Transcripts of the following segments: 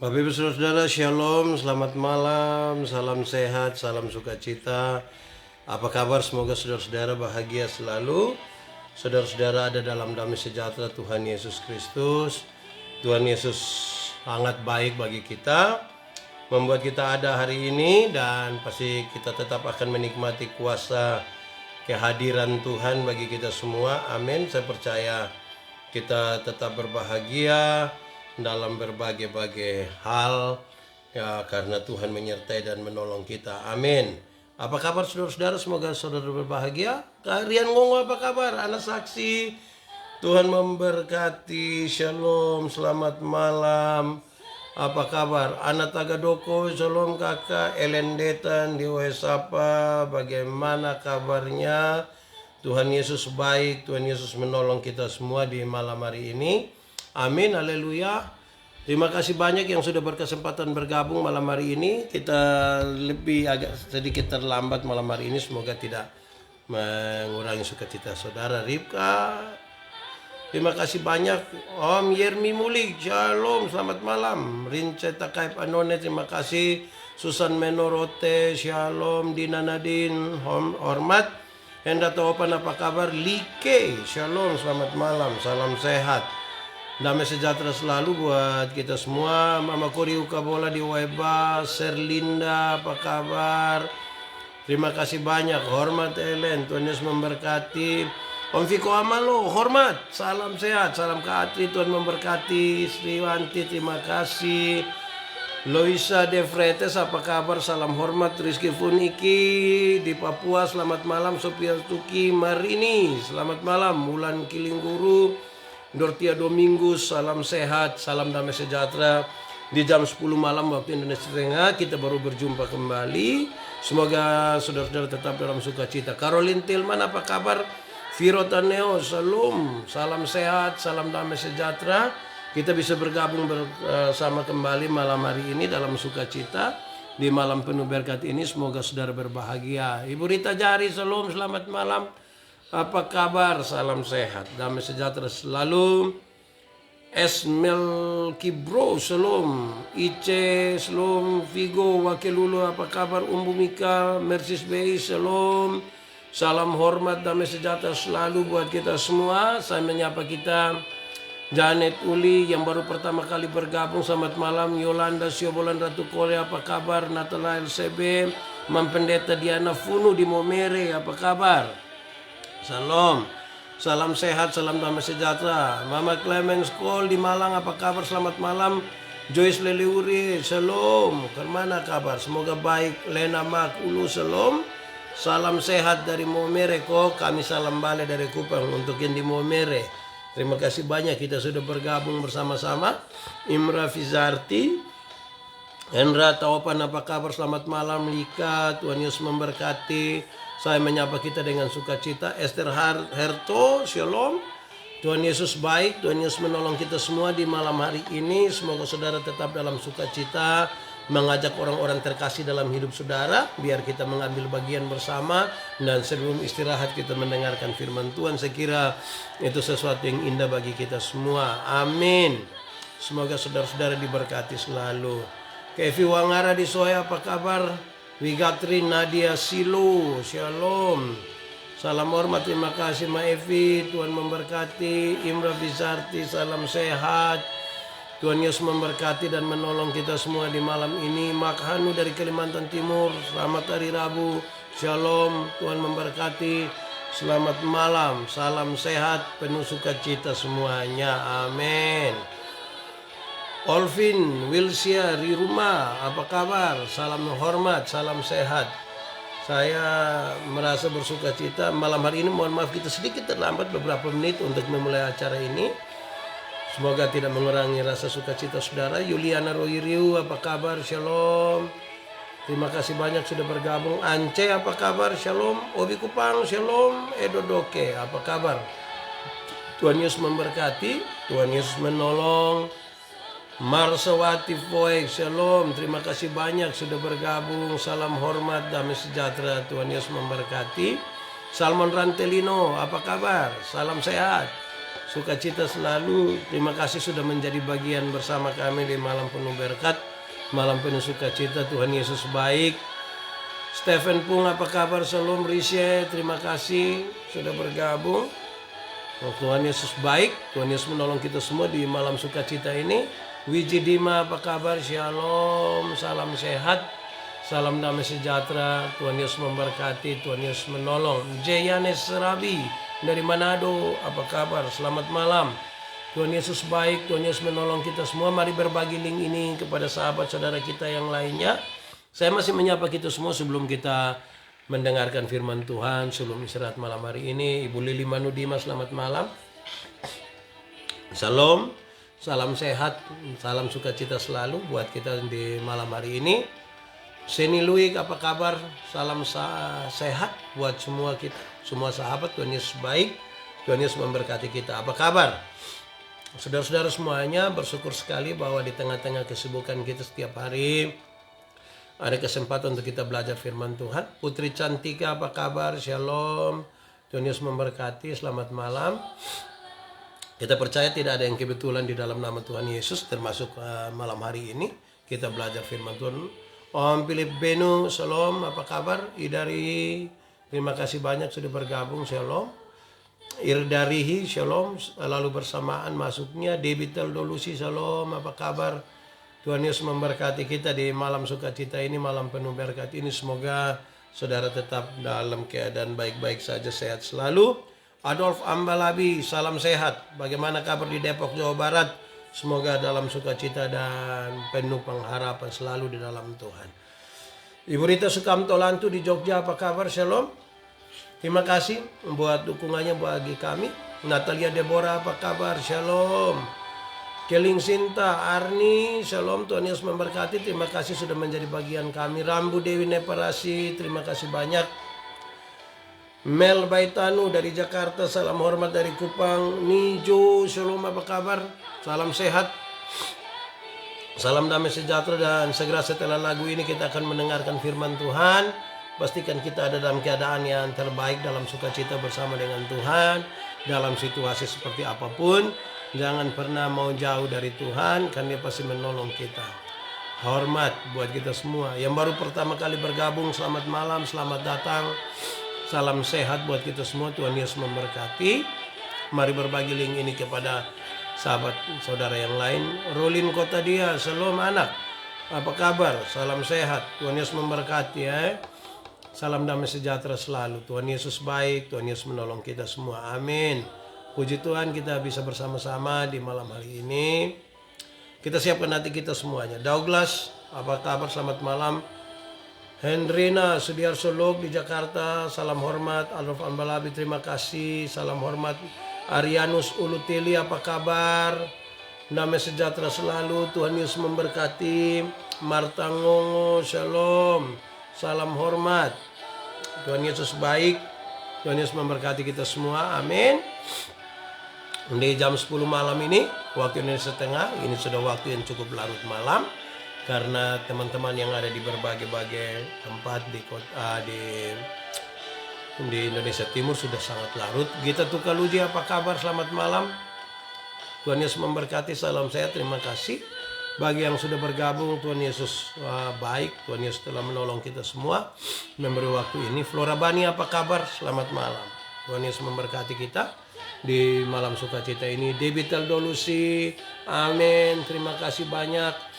Bapak Ibu Saudara-saudara, Shalom, selamat malam, salam sehat, salam sukacita. Apa kabar? Semoga saudara-saudara bahagia selalu. Saudara-saudara ada dalam damai sejahtera Tuhan Yesus Kristus. Tuhan Yesus sangat baik bagi kita, membuat kita ada hari ini, dan pasti kita tetap akan menikmati kuasa kehadiran Tuhan bagi kita semua. Amin. Saya percaya kita tetap berbahagia dalam berbagai-bagai hal ya, karena Tuhan menyertai dan menolong kita. Amin. Apa kabar saudara-saudara? Semoga saudara berbahagia. Kalian ngomong apa kabar? Anak saksi. Tuhan memberkati. Shalom. Selamat malam. Apa kabar? Anak Tagadoko. Shalom kakak. Elendetan di Wesapa. Bagaimana kabarnya? Tuhan Yesus baik. Tuhan Yesus menolong kita semua di malam hari ini. Amin, haleluya. Terima kasih banyak yang sudah berkesempatan bergabung malam hari ini. Kita lebih agak sedikit terlambat malam hari ini. Semoga tidak mengurangi sukacita saudara Ribka. Terima kasih banyak Om Yermi Mulik. Shalom, selamat malam. Rince Takaip Anone, terima kasih. Susan Menorote, shalom. Dina Nadine, hormat. Henda Taopan, apa kabar? Like, shalom, selamat malam. Salam sehat. Damai sejahtera selalu buat kita semua. Mama Kori Ukabola di Weba, Serlinda, apa kabar? Terima kasih banyak. Hormat Ellen, Tuhan Yesus memberkati. Om Viko Amalo, hormat. Salam sehat, salam Katri, Tuhan memberkati. Sriwanti, terima kasih. Loisa De Fretes, apa kabar? Salam hormat. Rizky Funiki di Papua, selamat malam. Sophia Tuki Marini, selamat malam. Mulan Kilingguru, Dortia Domingus, salam sehat, salam damai sejahtera. Di jam 10 malam waktu Indonesia Tengah kita baru berjumpa kembali. Semoga saudara-saudara tetap dalam sukacita. Caroline Tillman, apa kabar? Viro Taneo, salam, salam sehat, salam damai sejahtera. Kita bisa bergabung bersama kembali malam hari ini dalam sukacita. Di malam penuh berkat ini semoga saudara berbahagia. Ibu Rita Jari, salam, selamat malam. Apa kabar? Salam sehat, damai sejahtera selalu. Esmel Kibro, salam. Ice, salam. Vigo Wakilulu, apa kabar? Umbu Mika, Mersis Bay, salam. Salam hormat, damai sejahtera selalu buat kita semua. Saya menyapa kita Janet Uli yang baru pertama kali bergabung, selamat malam. Yolanda Siobolan Ratu Kole, apa kabar? Natala LCB, Mampendeta Diana Funu di Momere, apa kabar? Salam, salam sehat, salam damai sejahtera. Mama Clemens Cole di Malang, apa kabar? Selamat malam. Joyce Leliuri, salam. Kemana kabar? Semoga baik. Lena Mak Ulu, salam. Salam sehat dari Momere kok. Kami salam balik dari Kupang untuk yang di Momere. Terima kasih banyak kita sudah bergabung bersama-sama. Imra Fizarti, Hendra Tawapan, apa kabar? Selamat malam. Lika, Tuhan Yesus memberkati. Saya menyapa kita dengan sukacita. Esther Herto, shalom. Tuhan Yesus baik, Tuhan Yesus menolong kita semua di malam hari ini. Semoga saudara tetap dalam sukacita, mengajak orang-orang terkasih dalam hidup saudara, biar kita mengambil bagian bersama. Dan sebelum istirahat kita mendengarkan firman Tuhan. Saya kira itu sesuatu yang indah bagi kita semua. Amin. Semoga saudara-saudara diberkati selalu. Kevi Wangara di Soya, apa kabar? Wigatri Nadia Silo, shalom. Salam hormat, terima kasih Ma Evi, Tuhan memberkati. Imra Bizarti, salam sehat. Tuhan Yesus memberkati dan menolong kita semua di malam ini. Mak Hanu dari Kalimantan Timur, selamat hari Rabu, shalom. Tuhan memberkati, selamat malam, salam sehat, penuh sukacita semuanya, amin. Olvin Wilsia di rumah, apa kabar? Salam hormat, salam sehat. Saya merasa bersukacita malam hari ini. Mohon maaf kita sedikit terlambat beberapa menit untuk memulai acara ini. Semoga tidak mengurangi rasa sukacita saudara. Yuliana Roiriu, apa kabar? Shalom. Terima kasih banyak sudah bergabung. Ance, apa kabar? Shalom. Obi Kupang, shalom. Edo Doke, apa kabar? Tuhan Yesus memberkati, Tuhan Yesus menolong. Marsawati Foy, shalom. Terima kasih banyak sudah bergabung. Salam hormat, damai sejahtera. Tuhan Yesus memberkati. Salmon Rantelino, apa kabar? Salam sehat. sukacita selalu. Terima kasih sudah menjadi bagian bersama kami di malam penuh berkat, malam penuh sukacita. Tuhan Yesus baik. Stephen Pung, apa kabar? Shalom Rishe, terima kasih sudah bergabung. Tuhan Yesus baik, Tuhan Yesus menolong kita semua di malam sukacita ini. Wiji Dima, apa kabar? Shalom, salam sehat, salam damai sejahtera. Tuhan Yesus memberkati, Tuhan Yesus menolong. Jayanes Rabi dari Manado, apa kabar? Selamat malam. Tuhan Yesus baik, Tuhan Yesus menolong kita semua. Mari berbagi link ini kepada sahabat saudara kita yang lainnya. Saya masih menyapa kita semua sebelum kita mendengarkan firman Tuhan, sebelum istirahat malam hari ini. Ibu Lili Manudima, selamat malam. Salam, salam sehat, salam sukacita selalu buat kita di malam hari ini. Seni Luik, apa kabar? Salam sehat buat semua kita, semua sahabat. Tuhan Yesus baik, Tuhan Yesus memberkati kita. Apa kabar? Saudara-saudara semuanya, bersyukur sekali bahwa di tengah-tengah kesibukan kita setiap hari ada kesempatan untuk kita belajar firman Tuhan. Putri Cantika, apa kabar? Shalom. Tuhan Yesus memberkati. Selamat malam. Kita percaya tidak ada yang kebetulan di dalam nama Tuhan Yesus, termasuk malam hari ini kita belajar firman Tuhan. Om Philip Benu, shalom. Apa kabar? Idari, terima kasih banyak sudah bergabung. Shalom. Irdarihi, shalom. Lalu bersamaan masuknya. Debitel Dolusi, shalom. Apa kabar? Tuhan Yesus memberkati kita di malam sukacita ini, malam penuh berkat ini. Semoga saudara tetap dalam keadaan baik-baik saja, sehat selalu. Adolf Ambalabi, salam sehat. Bagaimana kabar di Depok, Jawa Barat? Semoga dalam sukacita dan penuh pengharapan selalu di dalam Tuhan. Ibu Rita Sukamto Lantu di Jogja, apa kabar? Shalom. Terima kasih buat dukungannya bagi kami. Natalia Deborah, apa kabar? Shalom. Keling Sinta, Arni, shalom, Tuhan Yesus memberkati. Terima kasih sudah menjadi bagian kami. Rambu Dewi Neparasi, terima kasih banyak. Mel Baitanu dari Jakarta, salam hormat dari Kupang. Nijo, shalom, apa kabar? Salam sehat, salam damai sejahtera, dan segera setelah lagu ini kita akan mendengarkan firman Tuhan. Pastikan kita ada dalam keadaan yang terbaik dalam sukacita bersama dengan Tuhan. Dalam situasi seperti apapun, jangan pernah mau jauh dari Tuhan, karena Dia pasti menolong kita. Hormat buat kita semua. Yang baru pertama kali bergabung, selamat malam, selamat datang. Salam sehat buat kita semua. Tuhan Yesus memberkati. Mari berbagi link ini kepada sahabat saudara yang lain. Rolin Kota Dia, shalom anak. Apa kabar? Salam sehat. Tuhan Yesus memberkati ya. Salam damai sejahtera selalu. Tuhan Yesus baik, Tuhan Yesus menolong kita semua. Amin. Puji Tuhan kita bisa bersama-sama di malam hari ini. Kita siapkan hati kita semuanya. Douglas, apa kabar? Selamat malam. Hendrina Sudiarso Log di Jakarta, salam hormat. Adolf Ambalabi, terima kasih. Salam hormat. Arianus Ulutili, apa kabar? Damai sejahtera selalu. Tuhan Yesus memberkati. Marta Ngongo, shalom. Salam hormat. Tuhan Yesus baik. Tuhan Yesus memberkati kita semua. Amin. Di jam 10 malam ini, waktu Indonesia Tengah, ini sudah waktu yang cukup larut malam. Karena teman-teman yang ada di berbagai-bagai tempat di Indonesia Timur sudah sangat larut. Gita Tukaluji, apa kabar? Selamat malam. Tuhan Yesus memberkati. Salam sehat. Terima kasih. Bagi yang sudah bergabung, Tuhan Yesus baik. Tuhan Yesus telah menolong kita semua memberi waktu ini. Flora Bani, apa kabar? Selamat malam. Tuhan Yesus memberkati kita di malam sukacita ini. Debitel Dolusi, amin. Terima kasih banyak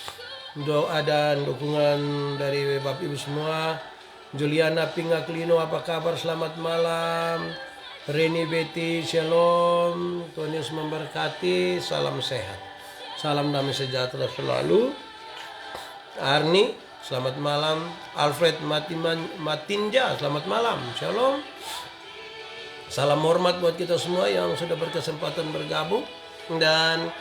doa dan dukungan dari Bapak Ibu semua. Juliana Pingaklino, apa kabar? Selamat malam. Reni Betty, shalom. Tuhan Yesus memberkati. Salam sehat. Salam damai sejahtera selalu. Arni, selamat malam. Alfred Matinja, selamat malam. Shalom. Salam hormat buat kita semua yang sudah berkesempatan bergabung. Dan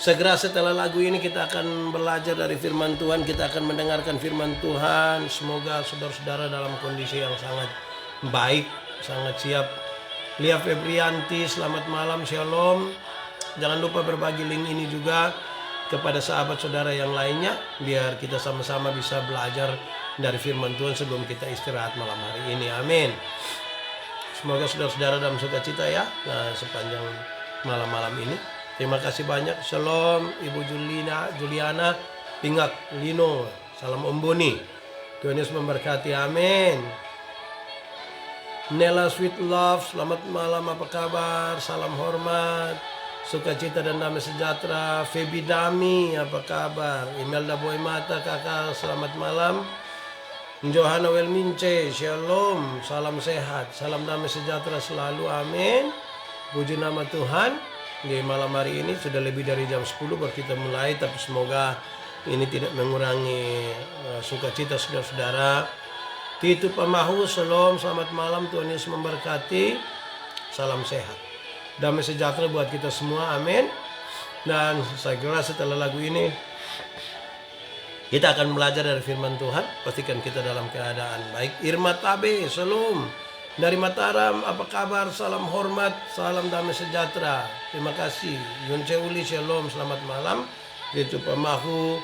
segera setelah lagu ini kita akan belajar dari firman Tuhan. Kita akan mendengarkan firman Tuhan. Semoga saudara-saudara dalam kondisi yang sangat baik, sangat siap. Lia Febrianti, selamat malam. Shalom. Jangan lupa berbagi link ini juga kepada sahabat saudara yang lainnya, biar kita sama-sama bisa belajar dari firman Tuhan sebelum kita istirahat malam hari ini. Amin. Semoga saudara-saudara dalam sukacita ya. Nah, sepanjang malam-malam ini. Terima kasih banyak. Shalom Ibu Juliana, Pingak Lino. Salam Om Boni. Tuhan Yesus memberkati. Amin. Nela Sweet Love, selamat malam, apa kabar? Salam hormat, sukacita dan damai sejahtera. Feby Dami, apa kabar? Imelda Boy Mata, kakak, selamat malam. Johanna Welmince, shalom, salam sehat, salam damai sejahtera selalu, amin. Puji nama Tuhan. Di malam hari ini sudah lebih dari jam 10 baru kita mulai, tapi semoga ini tidak mengurangi sukacita saudara-saudara. Tito Pamahu, shalom, selamat malam, Tuhan Yesus memberkati. Salam sehat, damai sejahtera buat kita semua, amin. Dan saya kira setelah lagu ini kita akan belajar dari firman Tuhan. Pastikan kita dalam keadaan baik. Irma Tabe, shalom dari Mataram, apa kabar? Salam hormat, salam damai sejahtera. Terima kasih. Yunce Uli, shalom, selamat malam. Tito Pamahu,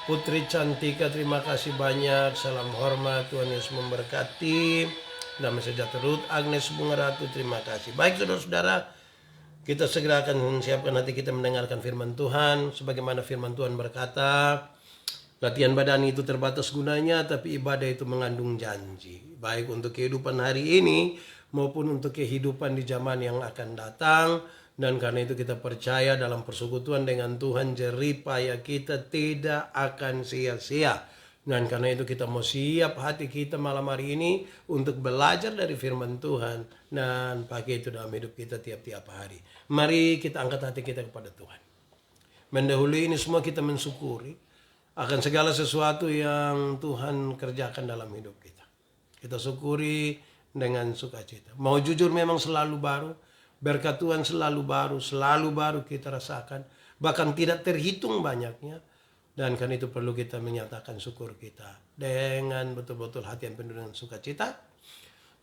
Putri Cantika, terima kasih banyak. Salam hormat, Tuhan Yesus memberkati. Damai sejahtera. Ruth Agnes Bunga Ratu, terima kasih. Baik saudara-saudara, kita segera akan siapkan nanti kita mendengarkan firman Tuhan. Sebagaimana firman Tuhan berkata, latihan badan itu terbatas gunanya, tapi ibadah itu mengandung janji. Baik untuk kehidupan hari ini maupun untuk kehidupan di zaman yang akan datang. Dan karena itu kita percaya dalam persekutuan dengan Tuhan, jerih payah kita tidak akan sia-sia. Dan karena itu kita mau siap hati kita malam hari ini untuk belajar dari firman Tuhan dan pakai itu dalam hidup kita tiap-tiap hari. Mari kita angkat hati kita kepada Tuhan. Mendahului ini semua kita mensyukuri akan segala sesuatu yang Tuhan kerjakan dalam hidup kita. Kita syukuri dengan sukacita. Mau jujur memang selalu baru. Berkat Tuhan selalu baru kita rasakan. Bahkan tidak terhitung banyaknya. Dan karena itu perlu kita menyatakan syukur kita dengan betul-betul hati yang penuh dengan sukacita.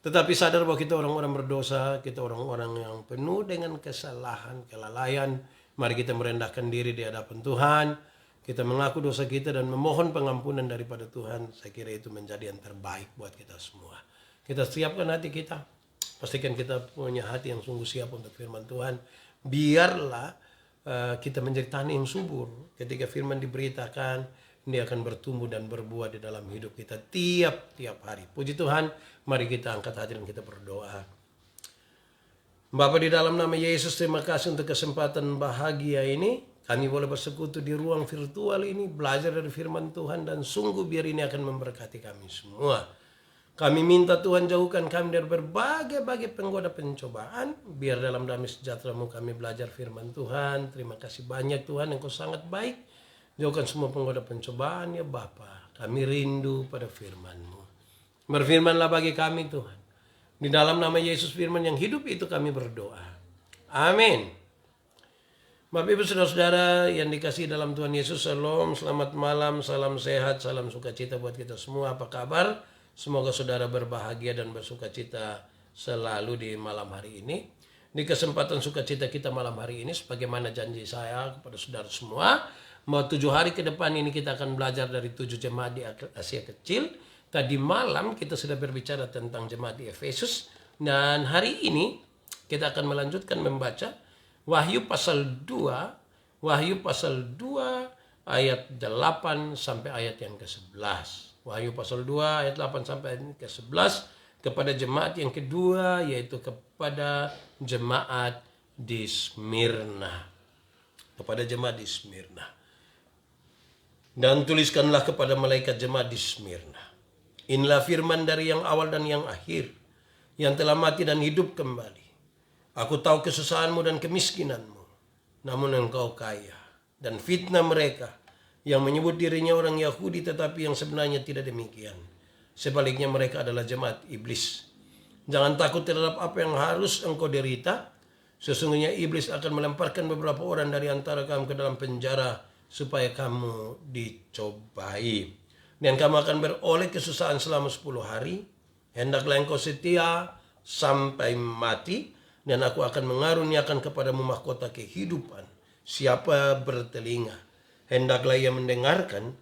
Tetapi sadar bahwa kita orang-orang berdosa, kita orang-orang yang penuh dengan kesalahan, kelalaian. Mari kita merendahkan diri di hadapan Tuhan. Kita mengaku dosa kita dan memohon pengampunan daripada Tuhan. Saya kira itu menjadi yang terbaik buat kita semua. Kita siapkan hati kita. Pastikan kita punya hati yang sungguh siap untuk firman Tuhan. Biarlah kita menjadi tanah yang subur. Ketika firman diberitakan, dia akan bertumbuh dan berbuah di dalam hidup kita tiap-tiap hari. Puji Tuhan, mari kita angkat hati dan kita berdoa. Bapa di dalam nama Yesus, terima kasih untuk kesempatan bahagia ini. Kami boleh bersekutu di ruang virtual ini, belajar dari firman Tuhan, dan sungguh biar ini akan memberkati kami semua. Kami minta Tuhan jauhkan kami dari berbagai-bagai penggoda pencobaan, biar dalam damai sejahtera-Mu kami belajar firman Tuhan. Terima kasih banyak Tuhan, Engkau sangat baik. Jauhkan semua penggoda pencobaan ya Bapa. Kami rindu pada firman-Mu. Berfirmanlah bagi kami Tuhan. Di dalam nama Yesus firman yang hidup itu kami berdoa. Amin. Bapak Ibu saudara-saudara yang dikasihi dalam Tuhan Yesus, shalom, selamat malam, salam sehat, salam sukacita buat kita semua. Apa kabar? Semoga saudara berbahagia dan bersukacita selalu di malam hari ini. Di kesempatan sukacita kita malam hari ini, sebagaimana janji saya kepada saudara semua, mau 7 hari ke depan ini kita akan belajar dari 7 jemaat di Asia Kecil. Tadi malam kita sudah berbicara tentang jemaat di Efesus, dan hari ini kita akan melanjutkan membaca Wahyu pasal 2 ayat 8 sampai ayat yang ke-11. Wahyu pasal 2 ayat 8 sampai ayat ke-11 kepada jemaat yang kedua, yaitu kepada jemaat di Smyrna. Kepada jemaat di Smyrna. Dan tuliskanlah kepada malaikat jemaat di Smyrna. Inilah firman dari yang awal dan yang akhir, yang telah mati dan hidup kembali. Aku tahu kesusahanmu dan kemiskinanmu, namun engkau kaya. Dan fitnah mereka yang menyebut dirinya orang Yahudi tetapi yang sebenarnya tidak demikian. Sebaliknya mereka adalah jemaat iblis. Jangan takut terhadap apa yang harus engkau derita. Sesungguhnya iblis akan melemparkan beberapa orang dari antara kamu ke dalam penjara supaya kamu dicobai. Dan kamu akan beroleh kesusahan selama 10 hari. Hendaklah engkau setia sampai mati. Dan aku akan mengaruniakan kepadamu mahkota kehidupan. Siapa bertelinga, hendaklah ia mendengarkan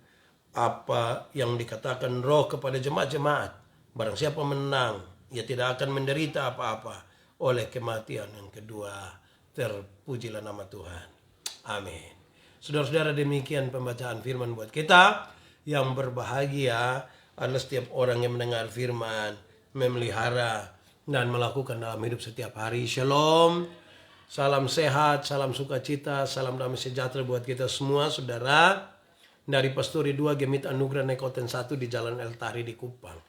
apa yang dikatakan Roh kepada jemaat-jemaat. Barang siapa menang, ia tidak akan menderita apa-apa oleh kematian yang kedua Terpujilah nama Tuhan. Amin. Saudara-saudara, demikian pembacaan firman buat kita. Yang berbahagia adalah setiap orang yang mendengar firman, memelihara, dan melakukan dalam hidup setiap hari. Shalom. Salam sehat, salam sukacita, salam damai sejahtera buat kita semua, saudara. Dari Pastori 2 Gemit Anugerah Nekoten 1 di Jalan El Tahri di Kupang.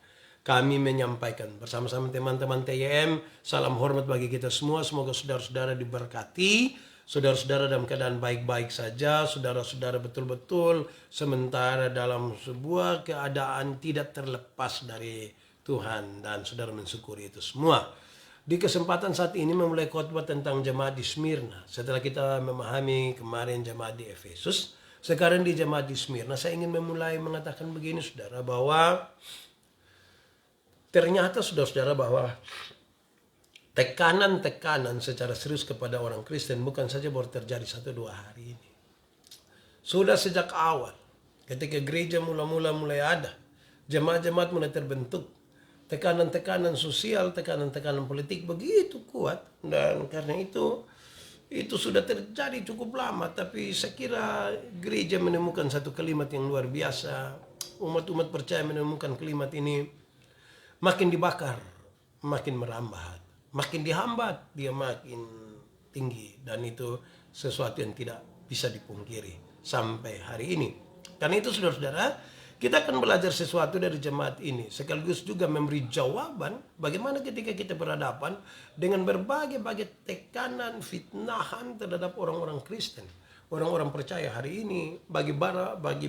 Kami menyampaikan bersama-sama teman-teman TYM, salam hormat bagi kita semua. Semoga saudara-saudara diberkati, saudara-saudara dalam keadaan baik-baik saja, saudara-saudara betul-betul sementara dalam sebuah keadaan tidak terlepas dari Tuhan, dan saudara mensyukuri itu semua. Di kesempatan saat ini memulai khotbah tentang jemaat di Smyrna. Setelah kita memahami kemarin jemaat di Efesus, sekarang di jemaat di Smyrna, saya ingin memulai mengatakan begini, saudara, bahwa ternyata saudara-saudara bahwa tekanan-tekanan secara serius kepada orang Kristen bukan saja baru terjadi 1-2 hari ini. Sudah sejak awal, ketika gereja mulai ada, jemaat-jemaat mulai terbentuk, tekanan-tekanan sosial, tekanan-tekanan politik begitu kuat. Dan karena itu sudah terjadi cukup lama. Tapi saya kira gereja menemukan satu kalimat yang luar biasa. Umat-umat percaya menemukan kalimat ini. Makin dibakar, makin merambat. Makin dihambat, dia makin tinggi. Dan itu sesuatu yang tidak bisa dipungkiri sampai hari ini. Karena itu saudara-saudara, kita akan belajar sesuatu dari jemaat ini. Sekaligus juga memberi jawaban bagaimana ketika kita berhadapan dengan berbagai-bagai tekanan, fitnahan terhadap orang-orang Kristen. Orang-orang percaya hari ini, bagi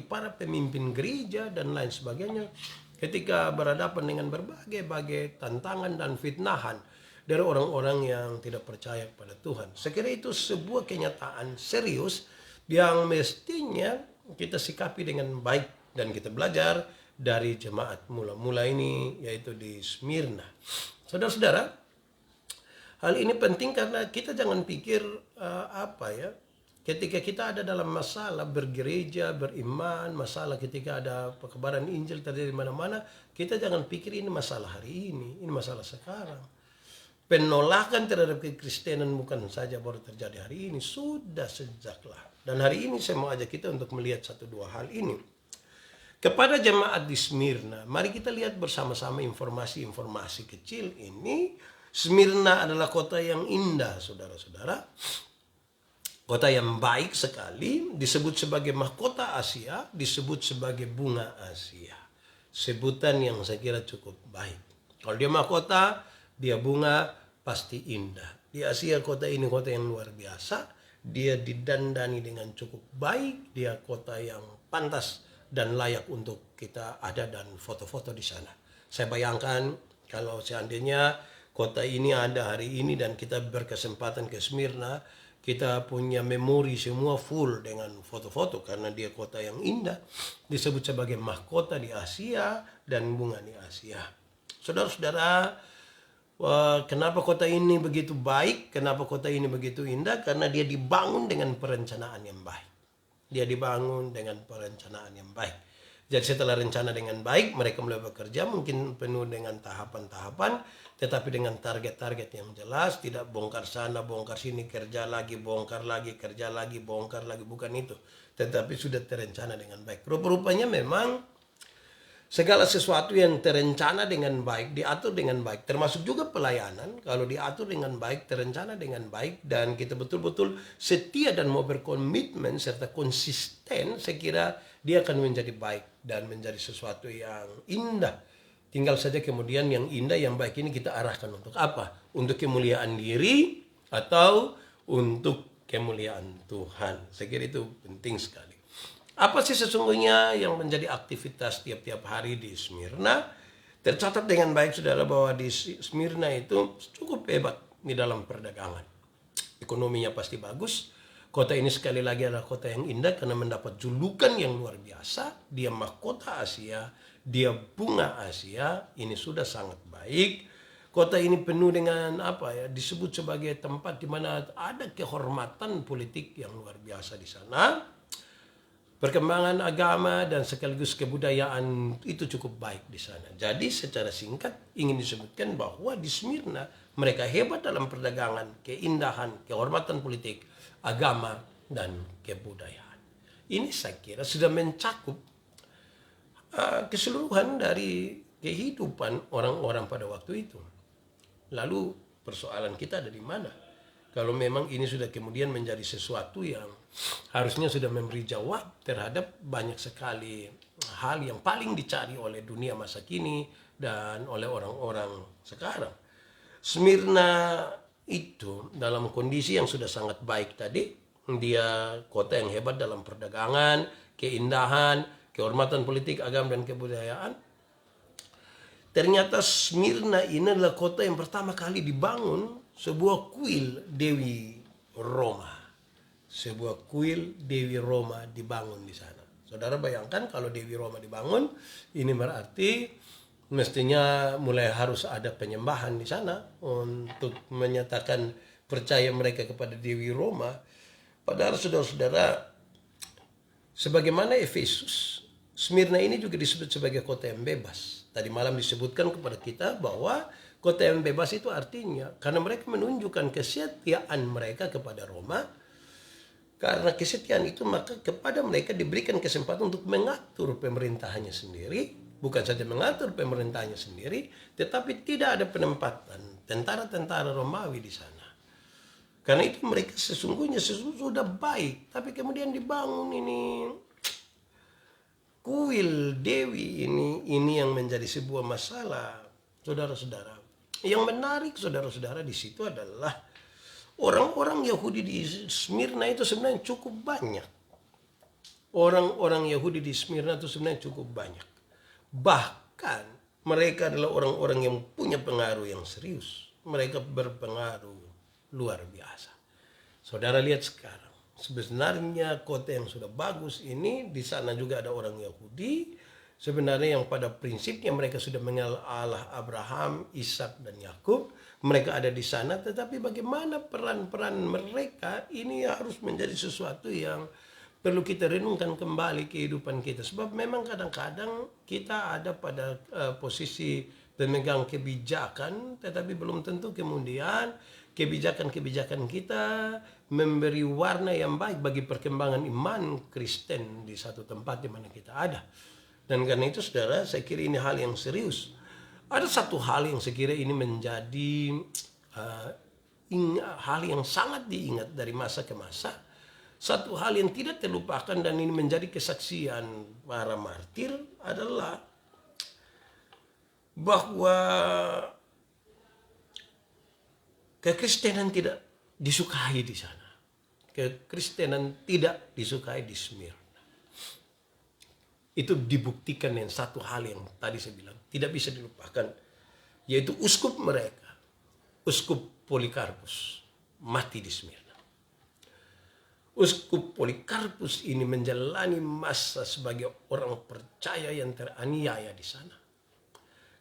para pemimpin gereja dan lain sebagainya. Ketika berhadapan dengan berbagai-bagai tantangan dan fitnahan dari orang-orang yang tidak percaya kepada Tuhan. Saya kira itu sebuah kenyataan serius yang mestinya kita sikapi dengan baik. Dan kita belajar dari jemaat mula-mula ini, yaitu di Smyrna. Saudara-saudara, hal ini penting karena kita jangan pikir ketika kita ada dalam masalah bergereja, beriman, masalah ketika ada pekabaran Injil terjadi di mana-mana, kita jangan pikir ini masalah hari ini masalah sekarang. Penolakan terhadap kekristenan bukan saja baru terjadi hari ini, sudah sejaklah. Dan hari ini saya mau ajak kita untuk melihat 1-2 hal ini. Kepada jemaat di Smyrna, mari kita lihat bersama-sama informasi-informasi kecil ini. Smyrna adalah kota yang indah, saudara-saudara. Kota yang baik sekali, disebut sebagai mahkota Asia, disebut sebagai bunga Asia. Sebutan yang saya kira cukup baik. Kalau dia mahkota, dia bunga, pasti indah. Di Asia kota ini kota yang luar biasa. Dia didandani dengan cukup baik. Dia kota yang pantas dan layak untuk kita ada dan foto-foto di sana. Saya bayangkan kalau seandainya kota ini ada hari ini dan kita berkesempatan ke Smyrna, kita punya memori semua full dengan foto-foto karena dia kota yang indah, disebut sebagai mahkota di Asia dan bunga di Asia. Saudara-saudara, kenapa kota ini begitu baik? Kenapa kota ini begitu indah? Karena dia dibangun dengan perencanaan yang baik. Dia dibangun dengan perencanaan yang baik. Jadi setelah rencana dengan baik, mereka mulai bekerja mungkin penuh dengan tahapan-tahapan, tetapi dengan target-target yang jelas, tidak bongkar sana, bongkar sini, kerja lagi, bongkar lagi, kerja lagi, bongkar lagi, bukan itu. Tetapi sudah terencana dengan baik. Rupa-rupanya memang segala sesuatu yang terencana dengan baik, diatur dengan baik, termasuk juga pelayanan. Kalau diatur dengan baik, terencana dengan baik, dan kita betul-betul setia dan mau berkomitmen serta konsisten, saya kira dia akan menjadi baik dan menjadi sesuatu yang indah. Tinggal saja kemudian yang indah, yang baik ini kita arahkan untuk apa? Untuk kemuliaan diri atau untuk kemuliaan Tuhan. Saya kira itu penting sekali. Apa sih sesungguhnya yang menjadi aktivitas tiap-tiap hari di Smyrna? Tercatat dengan baik saudara bahwa di Smyrna itu cukup hebat di dalam perdagangan. Ekonominya pasti bagus. Kota ini sekali lagi adalah kota yang indah karena mendapat julukan yang luar biasa. Dia mahkota Asia, dia bunga Asia. Ini sudah sangat baik. Kota ini penuh dengan disebut sebagai tempat di mana ada kehormatan politik yang luar biasa di sana. Perkembangan agama dan sekaligus kebudayaan itu cukup baik di sana. Jadi secara singkat ingin disebutkan bahwa di Smyrna Mereka hebat dalam perdagangan, keindahan, kehormatan politik, agama, dan kebudayaan. Ini saya kira sudah mencakup keseluruhan dari kehidupan orang-orang pada waktu itu. Lalu persoalan kita ada di mana? Kalau memang ini sudah kemudian menjadi sesuatu yang harusnya sudah memberi jawab terhadap banyak sekali hal yang paling dicari oleh dunia masa kini dan oleh orang-orang sekarang. Smyrna itu dalam kondisi yang sudah sangat baik tadi. Dia kota yang hebat dalam perdagangan, keindahan, kehormatan politik, agama, dan kebudayaan. Ternyata Smyrna ini adalah kota yang pertama kali dibangun sebuah kuil Dewi Roma. Sebuah kuil Dewi Roma dibangun di sana. Saudara bayangkan kalau Dewi Roma dibangun, ini berarti mestinya mulai harus ada penyembahan di sana untuk menyatakan percaya mereka kepada Dewi Roma. Padahal saudara-saudara, sebagaimana Efesus, Smyrna ini juga disebut sebagai kota yang bebas. Tadi malam disebutkan kepada kita bahwa kota yang bebas itu artinya karena mereka menunjukkan kesetiaan mereka kepada Roma. Karena kesetiaan itu maka kepada mereka diberikan kesempatan untuk mengatur pemerintahannya sendiri. Bukan saja mengatur pemerintahannya sendiri, tetapi tidak ada penempatan tentara-tentara Romawi di sana. Karena itu mereka sesungguhnya sudah baik. Tapi kemudian dibangun ini kuil Dewi ini yang menjadi sebuah masalah, saudara-saudara. Yang menarik, saudara-saudara, di situ adalah orang-orang Yahudi di Smyrna itu sebenarnya cukup banyak. Orang-orang Yahudi di Smyrna itu sebenarnya cukup banyak. Bahkan mereka adalah orang-orang yang punya pengaruh yang serius. Mereka berpengaruh luar biasa. Saudara lihat sekarang. Sebenarnya kota yang sudah bagus ini, di sana juga ada orang Yahudi. Sebenarnya yang pada prinsipnya mereka sudah mengenal Allah Abraham, Ishak, dan Yakub. Mereka ada di sana, tetapi bagaimana peran-peran mereka ini harus menjadi sesuatu yang perlu kita renungkan kembali kehidupan kita. Sebab memang kadang-kadang kita ada pada posisi pemegang kebijakan, tetapi belum tentu kemudian kebijakan-kebijakan kita memberi warna yang baik bagi perkembangan iman Kristen di satu tempat di mana kita ada. Dan karena itu saudara, saya kira ini hal yang serius. Ada satu hal yang saya kira ini menjadi hal yang sangat diingat dari masa ke masa. Satu hal yang tidak terlupakan dan ini menjadi kesaksian para martir adalah bahwa kekristenan tidak disukai di sana. Kekristenan tidak disukai di Smyrna. Itu dibuktikan dengan satu hal yang tadi saya bilang tidak bisa dilupakan, yaitu uskup mereka, Uskup Polikarpus, mati di Smyrna. Uskup Polikarpus ini menjalani masa sebagai orang percaya yang teraniaya di sana.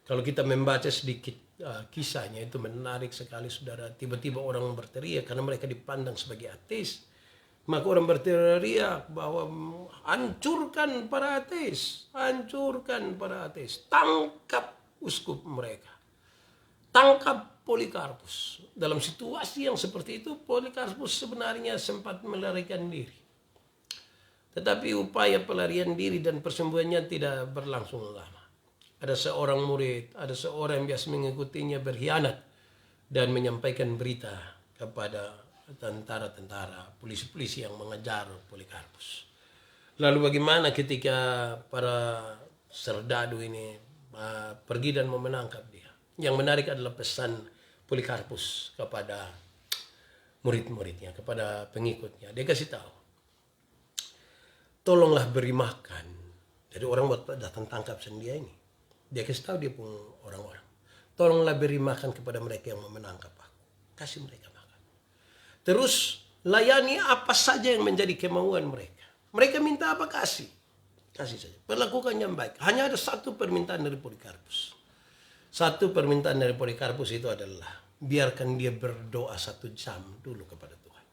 Kalau kita membaca sedikit kisahnya itu menarik sekali, saudara. Tiba-tiba orang berteriak karena mereka dipandang sebagai ateis. Maka orang berteriak bahwa hancurkan para ateis, hancurkan para ateis. Tangkap uskup mereka. Tangkap Polikarpus. Dalam situasi yang seperti itu, Polikarpus sebenarnya sempat melarikan diri. Tetapi upaya pelarian diri dan persembuhannya tidak berlangsung lama. Ada seorang murid, ada seorang yang biasa mengikutinya berkhianat dan menyampaikan berita kepada tentara-tentara, polisi-polisi yang mengejar Polikarpus. Lalu bagaimana ketika para serdadu ini pergi dan mau menangkap dia? Yang menarik adalah pesan Polikarpus kepada murid-muridnya, kepada pengikutnya. Dia kasih tahu, tolonglah beri makan. Jadi orang datang tangkap dia ini. Dia kasih tahu dia pun orang-orang, tolonglah beri makan kepada mereka yang mau menangkap aku. Kasih mereka makan. Terus layani apa saja yang menjadi kemauan mereka. Mereka minta apa, kasih. Kasih saja. Perlakukan yang baik. Hanya ada satu permintaan dari Polikarpus. Satu permintaan dari Polikarpus itu adalah biarkan dia berdoa 1 jam dulu kepada Tuhan.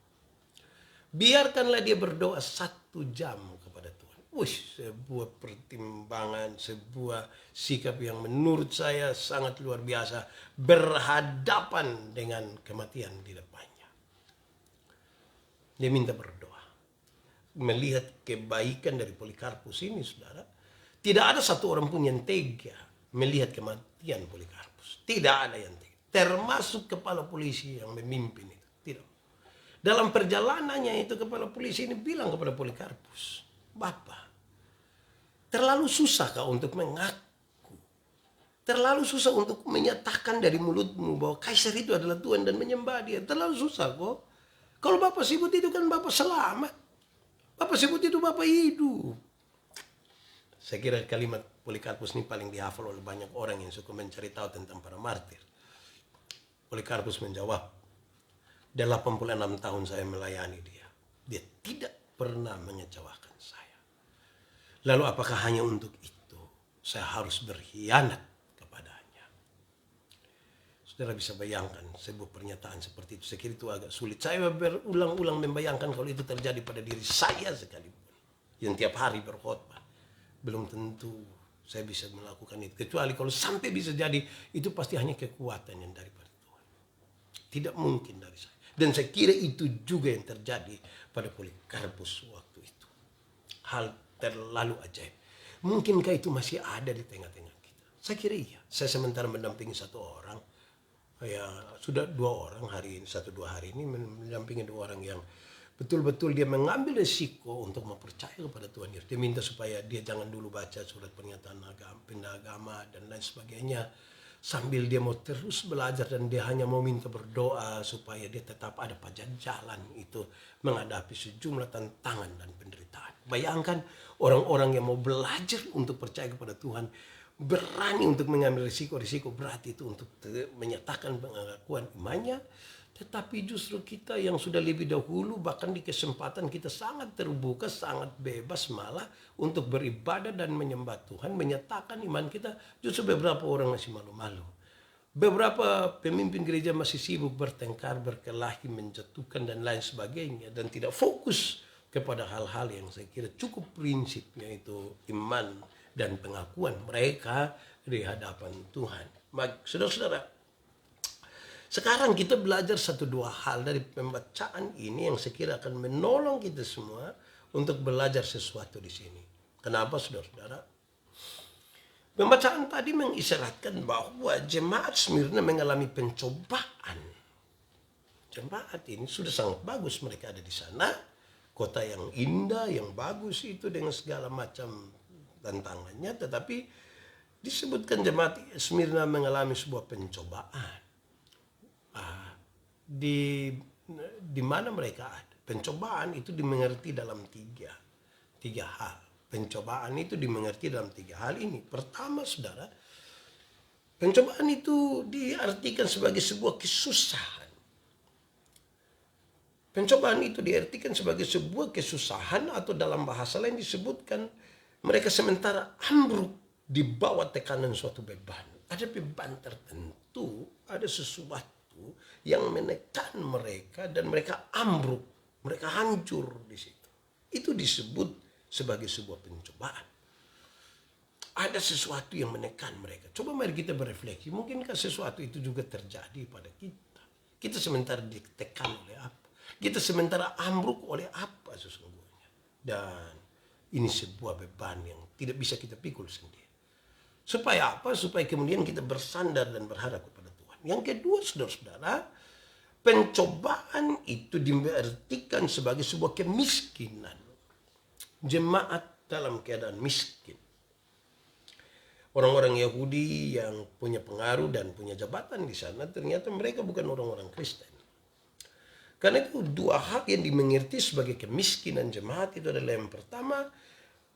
Biarkanlah dia berdoa 1 jam kepada Tuhan. sebuah pertimbangan, sebuah sikap yang menurut saya sangat luar biasa, berhadapan dengan kematian di depannya. Dia minta berdoa, melihat kebaikan dari Polikarpus ini, saudara. Tidak ada satu orang pun yang tega melihat kematian Polikarpus. Tidak ada yang tega, termasuk kepala polisi yang memimpin itu. Tidak. Dalam perjalanannya itu, kepala polisi ini bilang kepada Polikarpus, "Bapak, terlalu susah kau untuk mengaku. Terlalu susah untuk menyatakan dari mulutmu bahwa Kaisar itu adalah Tuhan dan menyembah Dia. Terlalu susah kok. Kalau Bapak sebut itu kan Bapak selamat. Bapak sebut itu Bapak hidup." Saya kira kalimat Polikarpus ini paling dihafal oleh banyak orang yang suka mencari tahu tentang para martir. Polikarpus menjawab, 86 tahun saya melayani Dia. Dia tidak pernah mengecewakan saya. Lalu apakah hanya untuk itu saya harus berkhianat kepadanya? Saudara bisa bayangkan sebuah pernyataan seperti itu. Saya kira itu agak sulit. Saya berulang-ulang membayangkan kalau itu terjadi pada diri saya sekalipun, yang tiap hari berkhotbah. Belum tentu saya bisa melakukan itu. Kecuali kalau sampai bisa jadi, itu pasti hanya kekuatan yang daripada Tuhan. Tidak mungkin dari saya. Dan saya kira itu juga yang terjadi pada Polikarpus waktu itu. Hal terlalu ajaib. Mungkinkah itu masih ada di tengah-tengah kita? Saya kira iya. Saya sementara mendampingi satu orang. Ya, sudah 2 orang hari ini, 1-2 hari ini mendampingi 2 orang yang betul-betul dia mengambil resiko untuk mempercaya kepada Tuhan Yesus. Dia minta supaya dia jangan dulu baca surat pernyataan agama dan lain sebagainya, sambil dia mau terus belajar, dan dia hanya mau minta berdoa supaya dia tetap ada pada jalan itu menghadapi sejumlah tantangan dan penderitaan. Bayangkan orang-orang yang mau belajar untuk percaya kepada Tuhan, berani untuk mengambil risiko-risiko berat itu untuk menyatakan pengakuan imannya. Tetapi justru kita yang sudah lebih dahulu, bahkan di kesempatan kita sangat terbuka, sangat bebas malah untuk beribadah dan menyembah Tuhan, menyatakan iman kita, justru beberapa orang masih malu-malu. Beberapa pemimpin gereja masih sibuk bertengkar, berkelahi, menjatuhkan dan lain sebagainya, dan tidak fokus kepada hal-hal yang saya kira cukup prinsip, yaitu iman dan pengakuan mereka di hadapan Tuhan. Saudara-saudara, sekarang kita belajar 1-2 hal dari pembacaan ini yang saya kira akan menolong kita semua untuk belajar sesuatu di sini. Kenapa, saudara-saudara? Pembacaan tadi mengisyaratkan bahwa jemaat Smyrna mengalami pencobaan. Jemaat ini sudah sangat bagus, mereka ada di sana. Kota yang indah, yang bagus itu dengan segala macam tantangannya. Tetapi disebutkan jemaat Smyrna mengalami sebuah pencobaan. Di mana mereka ada. Pencobaan itu dimengerti dalam tiga hal. Pencobaan itu dimengerti dalam 3 hal ini. Pertama, saudara, pencobaan itu diartikan sebagai sebuah kesusahan. Pencobaan itu diartikan sebagai sebuah kesusahan, atau dalam bahasa lain disebutkan mereka sementara ambruk di bawah tekanan suatu beban. Ada beban tertentu, ada sesuatu yang menekan mereka dan mereka ambruk, mereka hancur di situ. Itu disebut sebagai sebuah pencobaan. Ada sesuatu yang menekan mereka. Coba mari kita berefleksi, mungkinkah sesuatu itu juga terjadi pada kita? Kita sementara ditekan oleh apa? Kita sementara ambruk oleh apa sesungguhnya? Dan ini sebuah beban yang tidak bisa kita pikul sendiri. Supaya apa? Supaya kemudian kita bersandar dan berharap kepada Tuhan. Yang kedua, saudara-saudara, pencobaan itu diartikan sebagai sebuah kemiskinan. Jemaat dalam keadaan miskin. Orang-orang Yahudi yang punya pengaruh dan punya jabatan di sana, ternyata mereka bukan orang-orang Kristen. Karena itu 2 hal yang dimengerti sebagai kemiskinan jemaat itu adalah, yang pertama,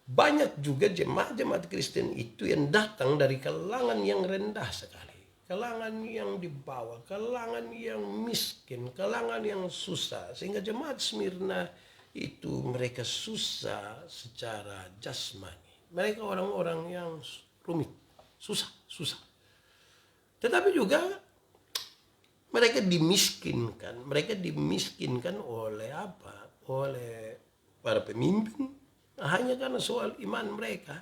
banyak juga jemaat-jemaat Kristen itu yang datang dari kalangan yang rendah sekali. Kalangan yang di bawah, kalangan yang miskin, kalangan yang susah. Sehingga jemaat Smyrna itu mereka susah secara jasmani. Mereka orang-orang yang rumit, susah. Tetapi juga mereka dimiskinkan. Mereka dimiskinkan oleh apa? Oleh para pemimpin, Hanya karena soal iman mereka.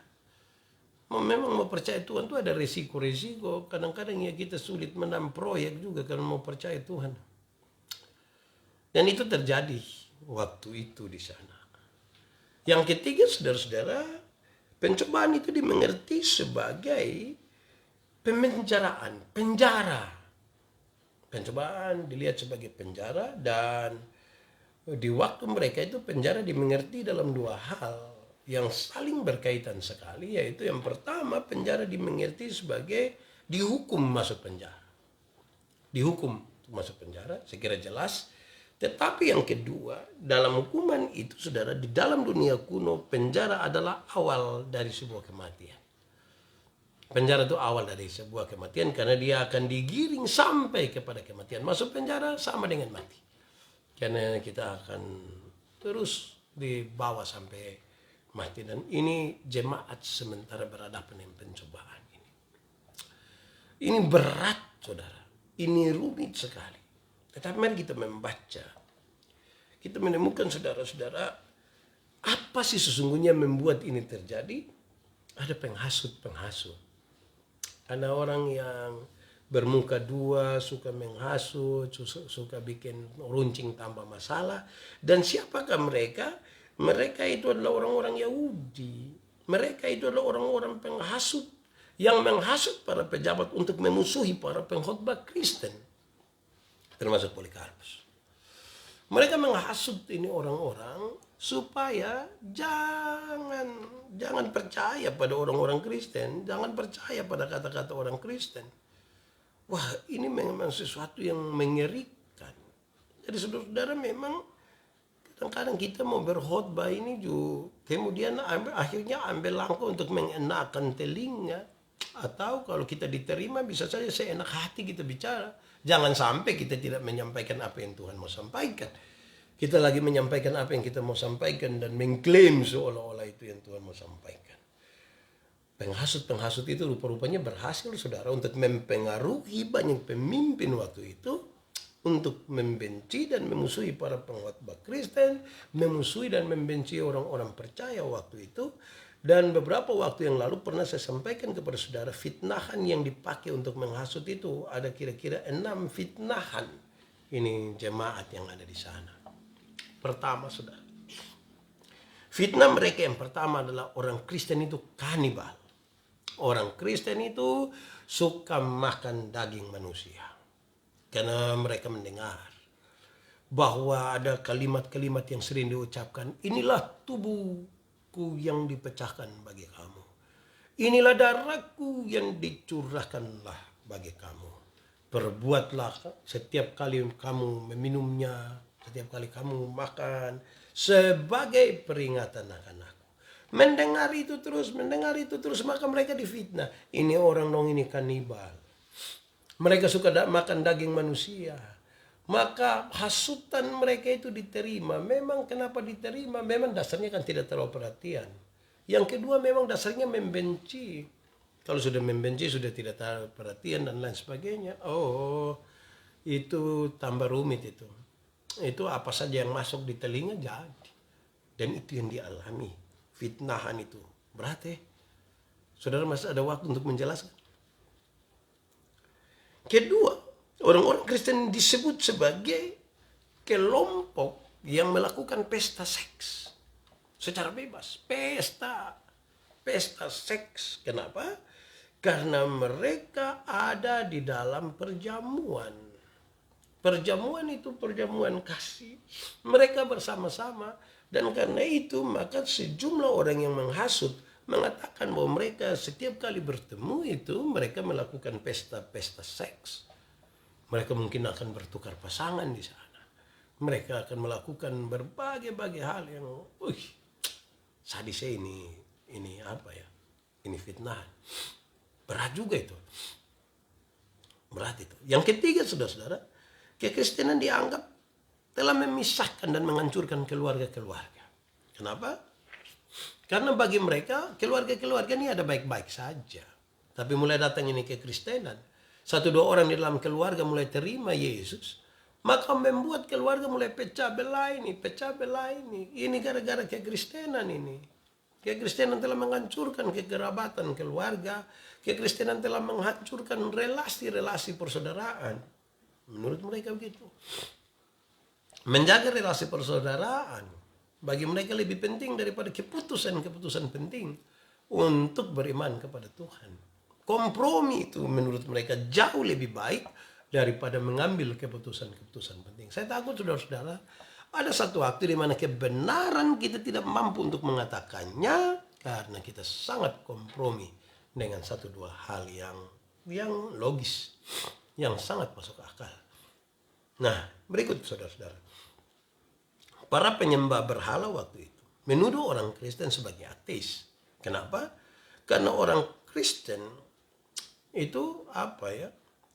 Memang mau percaya Tuhan itu ada resiko-resiko. Kadang-kadang ya kita sulit menang proyek juga karena mau percaya Tuhan. Dan itu terjadi waktu itu di sana. Yang ketiga, saudara-saudara, pencobaan itu dimengerti sebagai pemenjaraan, penjara. Pencobaan dilihat sebagai penjara, dan di waktu mereka itu penjara dimengerti dalam dua hal yang saling berkaitan sekali, yaitu yang pertama, penjara dimengerti sebagai dihukum masuk penjara. Dihukum masuk penjara, saya kira jelas. Tetapi yang kedua, dalam hukuman itu, saudara, di dalam dunia kuno, penjara adalah awal dari sebuah kematian. Penjara itu awal dari sebuah kematian karena dia akan digiring sampai kepada kematian. Masuk penjara sama dengan mati. Karena kita akan terus dibawa sampai mati. Dan ini jemaat sementara berhadapan dengan pencobaan ini. Ini berat, saudara. Ini rumit sekali. Tetapi mari kita membaca. Kita menemukan, saudara-saudara, apa sih sesungguhnya membuat ini terjadi? Ada penghasut-penghasut. Ada orang yang bermuka dua, suka menghasut, suka bikin runcing tambah masalah. Dan siapakah mereka? Mereka itu adalah orang-orang Yahudi. Mereka itu adalah orang-orang penghasut yang menghasut para pejabat untuk memusuhi para pengkhotbah Kristen. Termasuk Polikarpus. Mereka menghasut ini orang-orang supaya jangan percaya pada orang-orang Kristen, jangan percaya pada kata-kata orang Kristen. Wah, ini memang sesuatu yang mengerikan. Jadi saudara-saudara, memang kadang-kadang kita mau berkhotbah ini juga, kemudian akhirnya ambil langkah untuk mengenakan telinga. Atau kalau kita diterima, bisa saja seenak hati kita bicara. Jangan sampai kita tidak menyampaikan apa yang Tuhan mau sampaikan. Kita lagi menyampaikan apa yang kita mau sampaikan dan mengklaim seolah-olah itu yang Tuhan mau sampaikan. Penghasut-penghasut itu rupa-rupanya berhasil, saudara, untuk mempengaruhi banyak pemimpin waktu itu untuk membenci dan memusuhi para pengkhotbah Kristen, memusuhi dan membenci orang-orang percaya waktu itu. Dan beberapa waktu yang lalu pernah saya sampaikan kepada saudara, fitnahan yang dipakai untuk menghasut itu ada kira-kira 6 fitnahan. Ini jemaat yang ada di sana. Pertama, saudara, fitnah mereka yang pertama adalah orang Kristen itu kanibal. Orang Kristen itu suka makan daging manusia. Karena mereka mendengar bahwa ada kalimat-kalimat yang sering diucapkan, inilah tubuh yang dipecahkan bagi kamu. Inilah darahku yang dicurahkanlah bagi kamu. Perbuatlah setiap kali kamu meminumnya, setiap kali kamu makan, sebagai peringatan akan aku. Mendengar itu terus, maka mereka difitnah. Ini orang dong, ini kanibal. Mereka suka makan daging manusia. Maka hasutan mereka itu diterima. Memang kenapa diterima? Memang dasarnya kan tidak terlalu perhatian. Yang kedua, memang dasarnya membenci. Kalau sudah membenci, sudah tidak terlalu perhatian dan lain sebagainya. Oh, itu tambah rumit itu. Itu apa saja yang masuk di telinga jadi. Dan itu yang dialami. Fitnahan itu. Berat ya. Saudara masih ada waktu untuk menjelaskan. Kedua, orang-orang Kristen disebut sebagai kelompok yang melakukan pesta seks secara bebas. Pesta seks. Kenapa? Karena mereka ada di dalam perjamuan. Perjamuan itu perjamuan kasih. Mereka bersama-sama. Dan karena itu maka sejumlah orang yang menghasut mengatakan bahwa mereka setiap kali bertemu itu mereka melakukan pesta-pesta seks. Mereka mungkin akan bertukar pasangan di sana. Mereka akan melakukan berbagai hal yang, sadisnya ini apa ya? Ini fitnah. Berat juga itu. Berat itu. Yang ketiga, saudara-saudara, kekristenan dianggap telah memisahkan dan menghancurkan keluarga-keluarga. Kenapa? Karena bagi mereka keluarga-keluarga ini ada baik-baik saja. Tapi mulai datang ini kekristenan, 1-2 orang di dalam keluarga mulai terima Yesus, maka membuat keluarga mulai pecah belah ini. Ini gara-gara kekristenan ini. Kekristenan telah menghancurkan kekerabatan keluarga. Kekristenan telah menghancurkan relasi-relasi persaudaraan. Menurut mereka begitu. Menjaga relasi persaudaraan bagi mereka lebih penting daripada keputusan-keputusan penting untuk beriman kepada Tuhan. Kompromi itu menurut mereka jauh lebih baik daripada mengambil keputusan-keputusan penting. Saya takut saudara-saudara, ada satu waktu di mana kebenaran kita tidak mampu untuk mengatakannya karena kita sangat kompromi dengan satu dua hal yang logis, yang sangat masuk akal. Nah, berikut saudara-saudara. Para penyembah berhala waktu itu menuduh orang Kristen sebagai ateis. Kenapa? Karena orang Kristen itu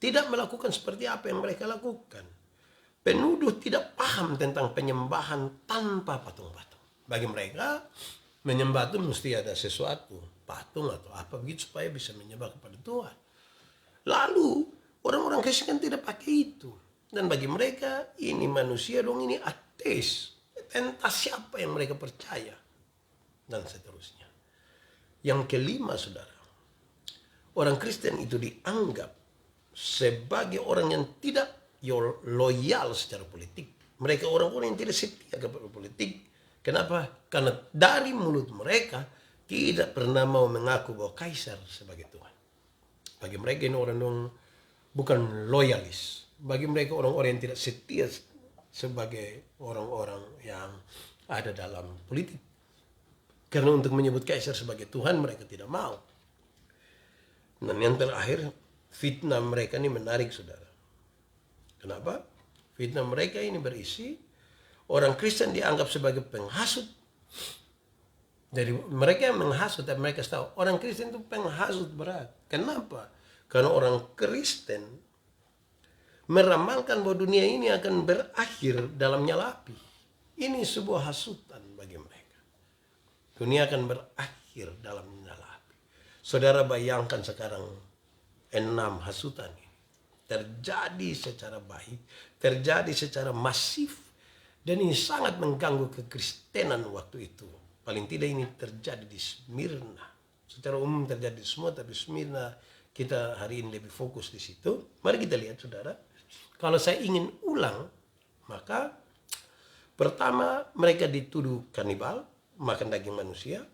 tidak melakukan seperti apa yang mereka lakukan. Penuduh tidak paham tentang penyembahan tanpa patung-patung. Bagi mereka, menyembah itu mesti ada sesuatu, patung atau apa begitu supaya bisa menyembah kepada Tuhan. Lalu, orang-orang Kristen kan tidak pakai itu. Dan bagi mereka, ini manusia dong, ini ateis. Entah siapa yang mereka percaya. Dan seterusnya. Yang kelima, saudara. Orang Kristen itu dianggap sebagai orang yang tidak loyal secara politik. Mereka orang-orang yang tidak setia kepada politik. Kenapa? Karena dari mulut mereka tidak pernah mau mengaku bahwa kaisar sebagai Tuhan. Bagi mereka ini orang yang bukan loyalis. Bagi mereka orang-orang yang tidak setia sebagai orang-orang yang ada dalam politik. Karena untuk menyebut kaisar sebagai Tuhan mereka tidak mau. Dan yang terakhir, fitnah mereka ini menarik, saudara. Kenapa? Fitnah mereka ini berisi orang Kristen dianggap sebagai penghasut. Jadi mereka yang menghasut, dan mereka tahu orang Kristen itu penghasut berat. Kenapa? Karena orang Kristen meramalkan bahwa dunia ini akan berakhir dalam nyala api. Ini sebuah hasutan bagi mereka. Dunia akan berakhir dalam nyala api. Saudara bayangkan sekarang 6 hasutan ini terjadi secara baik, terjadi secara masif, dan ini sangat mengganggu kekristenan waktu itu. Paling tidak ini terjadi di Smyrna. Secara umum terjadi di semua, tapi Smyrna kita hari ini lebih fokus di situ. Mari kita lihat, saudara. Kalau saya ingin ulang, maka pertama mereka dituduh kanibal, makan daging manusia.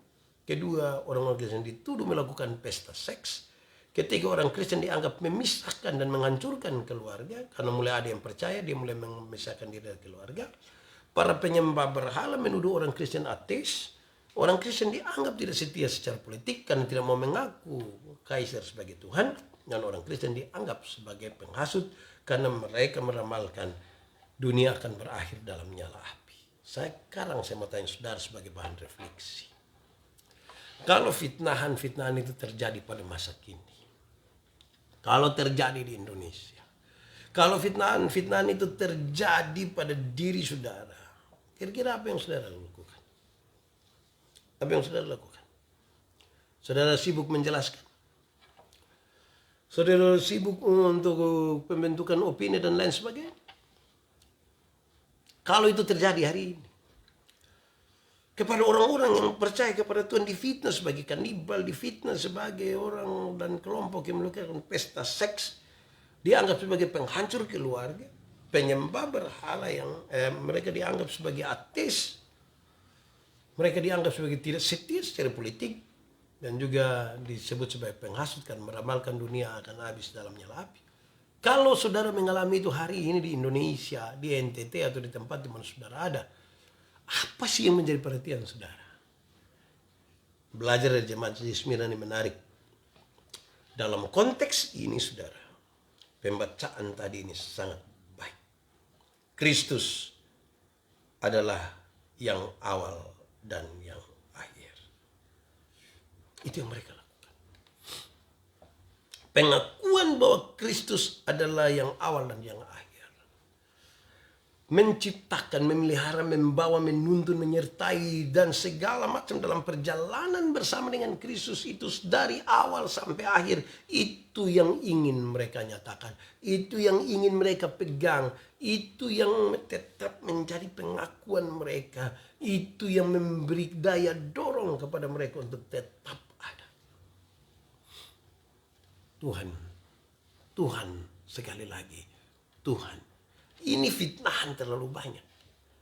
Kedua, orang-orang Kristen dituduh melakukan pesta seks. Ketiga, orang Kristen dianggap memisahkan dan menghancurkan keluarga. Karena mulai ada yang percaya, dia mulai memisahkan diri dari keluarga. Para penyembah berhala menuduh orang Kristen ateis. Orang Kristen dianggap tidak setia secara politik karena tidak mau mengaku kaisar sebagai Tuhan. Dan orang Kristen dianggap sebagai penghasut karena mereka meramalkan dunia akan berakhir dalam nyala api. Sekarang saya mau tanya saudara sebagai bahan refleksi. Kalau fitnahan-fitnahan itu terjadi pada masa kini, kalau terjadi di Indonesia, kalau fitnahan-fitnahan itu terjadi pada diri saudara, kira-kira apa yang saudara lakukan? Apa yang saudara lakukan? Saudara sibuk menjelaskan? Saudara sibuk untuk pembentukan opini dan lain sebagainya? Kalau itu terjadi hari ini, kepada orang-orang yang percaya kepada Tuhan, difitnah sebagai kanibal, difitnah sebagai orang dan kelompok yang melakukan pesta seks, dianggap sebagai penghancur keluarga, penyembah berhala yang mereka dianggap sebagai ateis, mereka dianggap sebagai tidak setia secara politik, dan juga disebut sebagai penghasut kan meramalkan dunia akan habis dalam nyala api. Kalau saudara mengalami itu hari ini di Indonesia, di NTT atau di tempat di mana saudara ada, apa sih yang menjadi perhatian saudara? Belajar dari jemaat di Smyrna ini menarik. Dalam konteks ini saudara, pembacaan tadi ini sangat baik. Kristus adalah yang awal dan yang akhir. Itu yang mereka lakukan. Pengakuan bahwa Kristus adalah yang awal dan yang akhir menciptakan, memelihara, membawa, menuntun, menyertai, dan segala macam dalam perjalanan bersama dengan Kristus itu dari awal sampai akhir. Itu yang ingin mereka nyatakan, itu yang ingin mereka pegang, itu yang tetap menjadi pengakuan mereka, itu yang memberi daya dorong kepada mereka untuk tetap ada. Tuhan sekali lagi, Tuhan. Ini fitnahan terlalu banyak.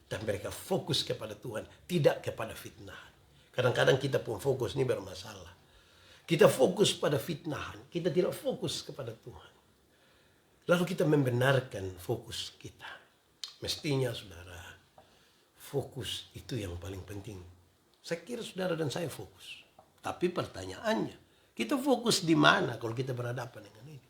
Dan mereka fokus kepada Tuhan, tidak kepada fitnahan. Kadang-kadang kita pun fokus, ini bermasalah. Kita fokus pada fitnahan, kita tidak fokus kepada Tuhan. Lalu kita membenarkan fokus kita. Mestinya saudara, fokus itu yang paling penting. Saya kira saudara dan saya fokus. Tapi pertanyaannya, kita fokus di mana kalau kita berhadapan dengan ini?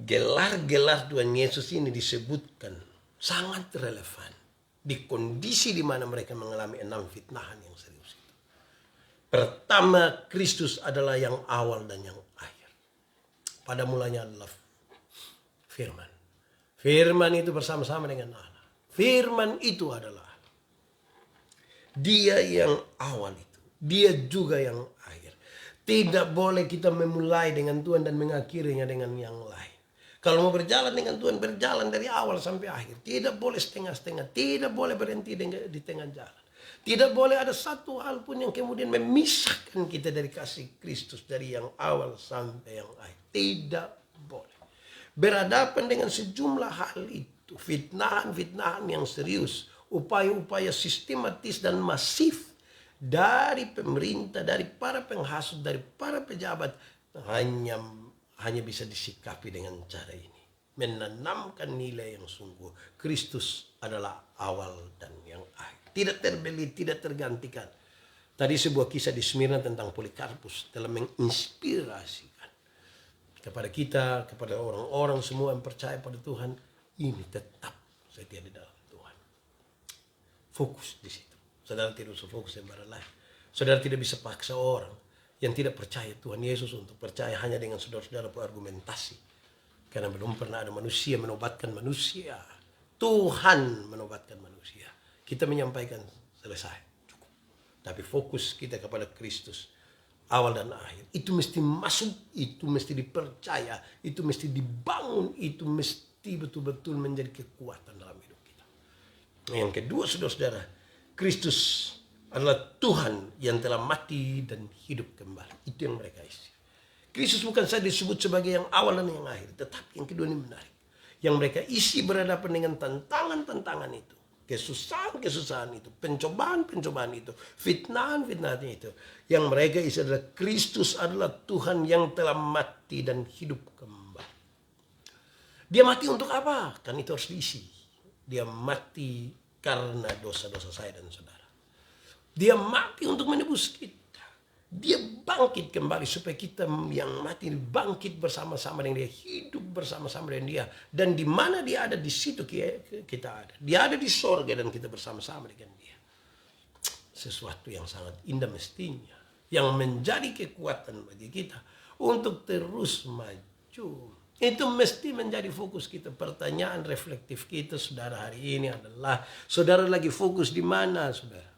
Gelar-gelar Tuhan Yesus ini disebutkan sangat relevan di kondisi di mana mereka mengalami 6 fitnahan yang serius itu. Pertama, Kristus adalah yang awal dan yang akhir. Pada mulanya adalah firman. Firman itu bersama-sama dengan Allah. Firman itu adalah Allah. Dia yang awal itu. Dia juga yang akhir. Tidak boleh kita memulai dengan Tuhan dan mengakhirinya dengan yang lain. Kalau mau berjalan dengan Tuhan, berjalan dari awal sampai akhir. Tidak boleh setengah-setengah. Tidak boleh berhenti di tengah jalan. Tidak boleh ada satu hal pun yang kemudian memisahkan kita dari kasih Kristus. Dari yang awal sampai yang akhir. Tidak boleh. Berhadapan dengan sejumlah hal itu. Fitnahan-fitnahan yang serius. Upaya-upaya sistematis dan masif. Dari pemerintah, dari para penghasut, dari para pejabat. Hanya bisa disikapi dengan cara ini. Menanamkan nilai yang sungguh. Kristus adalah awal dan yang akhir. Tidak terbeli, tidak tergantikan. Tadi sebuah kisah di Smyrna tentang Polikarpus telah menginspirasikan kepada kita, kepada orang-orang semua yang percaya pada Tuhan. Ini tetap setia di dalam Tuhan. Fokus di situ. Saudara tidak usah fokus di barang lain. Saudara tidak bisa paksa orang yang tidak percaya Tuhan Yesus untuk percaya hanya dengan saudara-saudara berargumentasi. Karena belum pernah ada manusia menobatkan manusia. Tuhan menobatkan manusia. Kita menyampaikan selesai, cukup. Tapi fokus kita kepada Kristus, awal dan akhir. Itu mesti masuk, itu mesti dipercaya, itu mesti dibangun, itu mesti betul-betul menjadi kekuatan dalam hidup kita. Yang kedua, saudara-saudara, Kristus adalah Tuhan yang telah mati dan hidup kembali. Itu yang mereka isi. Kristus bukan saja disebut sebagai yang awal dan yang akhir. Tetapi yang kedua ini menarik. Yang mereka isi berhadapan dengan tantangan-tantangan itu. Kesusahan-kesusahan itu. Pencobaan-pencobaan itu. Fitnahan-fitnahan itu. Yang mereka isi adalah Kristus adalah Tuhan yang telah mati dan hidup kembali. Dia mati untuk apa? Kan itu harus diisi. Dia mati karena dosa-dosa saya dan saudara. Dia mati untuk menebus kita. Dia bangkit kembali supaya kita yang mati bangkit bersama-sama dengan dia, hidup bersama-sama dengan dia. Dan di mana dia ada, di situ kita ada. Dia ada di sorga dan kita bersama-sama dengan dia. Sesuatu yang sangat indah mestinya, yang menjadi kekuatan bagi kita untuk terus maju. Itu mesti menjadi fokus kita. Pertanyaan reflektif kita, saudara, hari ini adalah, saudara lagi fokus di mana, saudara?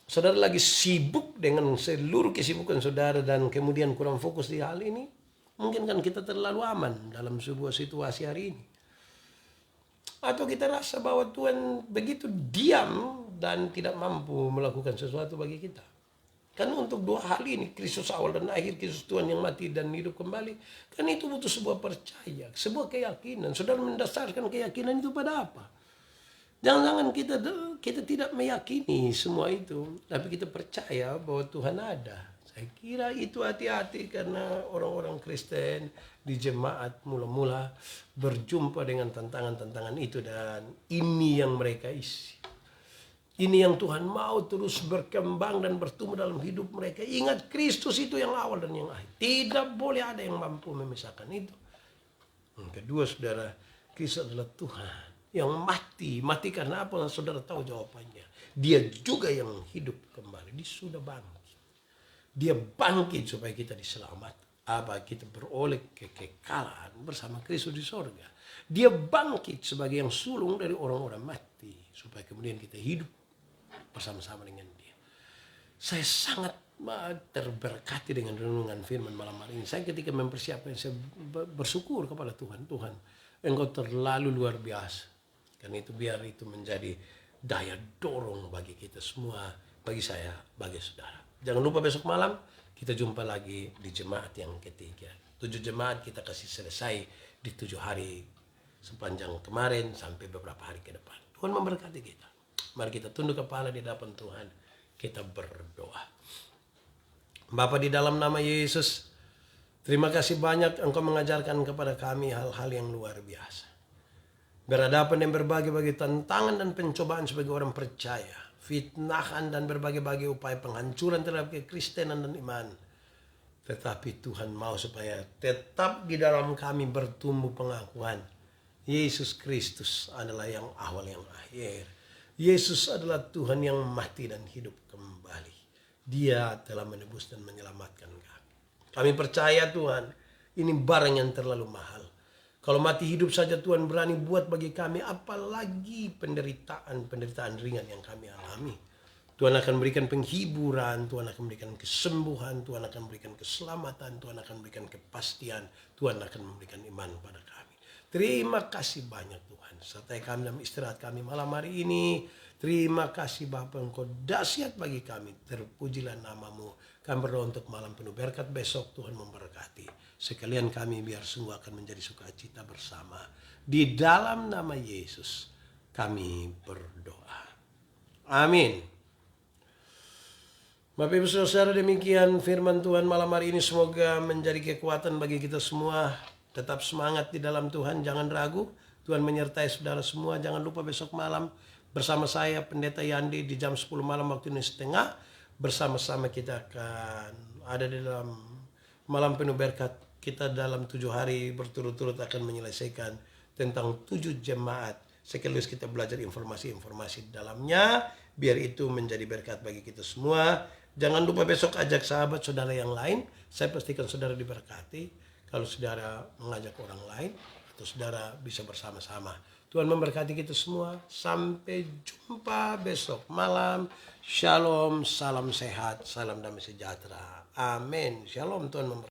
Saudara lagi sibuk dengan seluruh kesibukan saudara dan kemudian kurang fokus di hal ini. Mungkin kan kita terlalu aman dalam sebuah situasi hari ini. Atau kita rasa bahwa Tuhan begitu diam dan tidak mampu melakukan sesuatu bagi kita. Kan untuk dua hal ini, Kristus awal dan akhir, Kristus Tuhan yang mati dan hidup kembali. Kan itu butuh sebuah percaya, sebuah keyakinan. Saudara mendasarkan keyakinan itu pada apa? Jangan-jangan kita tidak meyakini semua itu, tapi kita percaya bahwa Tuhan ada. Saya kira itu hati-hati karena orang-orang Kristen di jemaat mula-mula berjumpa dengan tantangan-tantangan itu dan ini yang mereka isi. Ini yang Tuhan mau terus berkembang dan bertumbuh dalam hidup mereka. Ingat, Kristus itu yang awal dan yang akhir. Tidak boleh ada yang mampu memisahkan itu. Yang kedua, saudara, Kristus adalah Tuhan yang mati. Mati karena apa? Saudara tahu jawabannya. Dia juga yang hidup kembali. Dia sudah bangkit. Dia bangkit supaya kita diselamatkan. kita beroleh kekekalan bersama Kristus di sorga. Dia bangkit sebagai yang sulung dari orang-orang mati, supaya kemudian kita hidup bersama-sama dengan dia. Saya sangat terberkati dengan renungan firman malam hari ini. Saya ketika mempersiapkan, saya bersyukur kepada Tuhan. Tuhan, Engkau terlalu luar biasa. Karena itu biar itu menjadi daya dorong bagi kita semua, bagi saya, bagi saudara. Jangan lupa besok malam kita jumpa lagi di jemaat yang ketiga. 7 jemaat kita kasih selesai di 7 hari sepanjang kemarin sampai beberapa hari ke depan. Tuhan memberkati kita. Mari kita tunduk kepala di hadapan Tuhan. Kita berdoa. Bapa, di dalam nama Yesus, terima kasih banyak Engkau mengajarkan kepada kami hal-hal yang luar biasa. Berhadapan dengan berbagai-bagai tantangan dan pencobaan sebagai orang percaya, fitnahan dan berbagai-bagai upaya penghancuran terhadap kekristenan dan iman. Tetapi Tuhan mau supaya tetap di dalam kami bertumbuh pengakuan Yesus Kristus adalah yang awal yang akhir. Yesus adalah Tuhan yang mati dan hidup kembali. Dia telah menebus dan menyelamatkan kami. Kami percaya Tuhan, ini barang yang terlalu mahal. Kalau mati hidup saja Tuhan berani buat bagi kami, apalagi penderitaan ringan yang kami alami. Tuhan akan memberikan penghiburan, Tuhan akan memberikan kesembuhan, Tuhan akan memberikan keselamatan, Tuhan akan memberikan kepastian, Tuhan akan memberikan iman pada kami. Terima kasih banyak Tuhan. Sertai kami dalam istirahat kami malam hari ini. Terima kasih Bapa, Engkau dahsyat bagi kami. Terpujilah namamu. Kami berdoa untuk malam penuh berkat besok, Tuhan memberkati. Sekalian kami biar sungguh akan menjadi sukacita bersama. Di dalam nama Yesus kami berdoa. Amin. Bapak Ibu Saudara, demikian firman Tuhan malam hari ini. Semoga menjadi kekuatan bagi kita semua. Tetap semangat di dalam Tuhan, jangan ragu. Tuhan menyertai saudara semua. Jangan lupa besok malam bersama saya Pendeta Yandi di jam 10 malam waktu Indonesia Tengah. Bersama-sama kita akan ada di dalam malam penuh berkat. Kita dalam 7 hari berturut-turut akan menyelesaikan tentang 7 jemaat. Sekaligus kita belajar informasi-informasi di dalamnya. Biar itu menjadi berkat bagi kita semua. Jangan lupa besok ajak sahabat saudara yang lain. Saya pastikan saudara diberkati. Kalau saudara mengajak orang lain atau saudara bisa bersama-sama. Tuhan memberkati kita semua. Sampai jumpa besok malam. Shalom, salam sehat, salam damai sejahtera. Amin. Shalom, Tuhan memberkati.